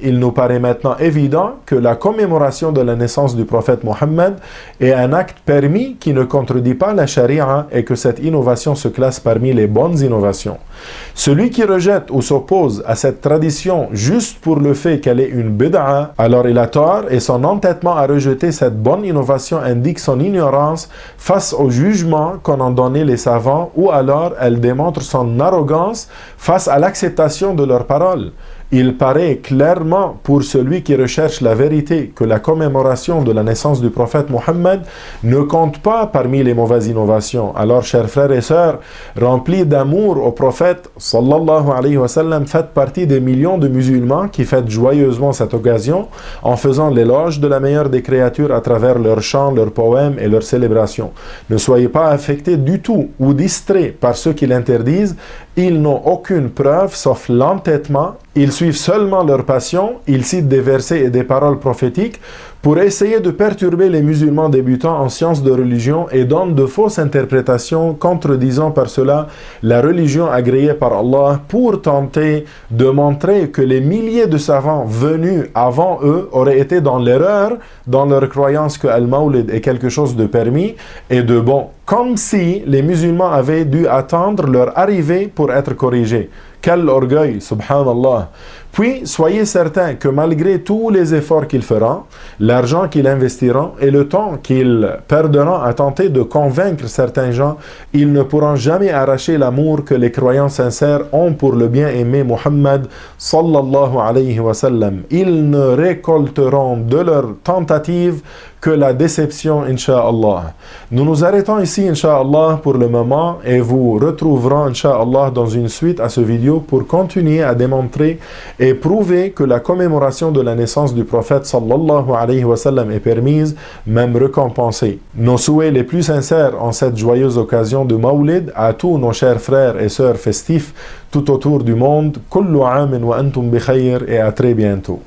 Il nous paraît maintenant évident que la commémoration de la naissance du prophète Mohammed est un acte permis qui ne contredit pas la charia et que cette innovation se classe parmi les bonnes innovations. Celui qui rejette ou s'oppose à cette tradition juste pour le fait qu'elle est une bid'a, alors il a tort et son entêtement à rejeter cette bonne innovation indique son ignorance face au jugement qu'en ont donné les savants, ou alors elle démontre son arrogance face à l'acceptation de leurs paroles. Il paraît clairement pour celui qui recherche la vérité que la commémoration de la naissance du prophète Mohammed ne compte pas parmi les mauvaises innovations. Alors, chers frères et sœurs, remplis d'amour au prophète, sallallahu alayhi wa sallam, faites partie des millions de musulmans qui fêtent joyeusement cette occasion en faisant l'éloge de la meilleure des créatures à travers leurs chants, leurs poèmes et leurs célébrations. Ne soyez pas affectés du tout ou distraits par ceux qui l'interdisent. Ils n'ont aucune preuve sauf l'entêtement. Ils suivent seulement leur passion, ils citent des versets et des paroles prophétiques pour essayer de perturber les musulmans débutants en sciences de religion et donnent de fausses interprétations, contredisant par cela la religion agréée par Allah pour tenter de montrer que les milliers de savants venus avant eux auraient été dans l'erreur dans leur croyance que Al-Mawlid est quelque chose de permis et de bon, comme si les musulmans avaient dû attendre leur arrivée pour être corrigés. Quel orgueil, subhanallah. Puis, soyez certains que malgré tous les efforts qu'ils feront, l'argent qu'ils investiront et le temps qu'ils perdront à tenter de convaincre certains gens, ils ne pourront jamais arracher l'amour que les croyants sincères ont pour le bien-aimé Muhammad sallallahu alayhi wa sallam. Ils ne récolteront de leurs tentatives que la déception, incha'Allah. Nous nous arrêtons ici, incha'Allah, pour le moment et vous retrouverons, incha'Allah, dans une suite à ce vidéo pour continuer à démontrer et prouver que la commémoration de la naissance du prophète sallallahu alayhi wa sallam est permise, même récompensée. Nos souhaits les plus sincères en cette joyeuse occasion de Mawlid à tous nos chers frères et sœurs festifs tout autour du monde. Kullu amin wa antum bi khayr et à très bientôt.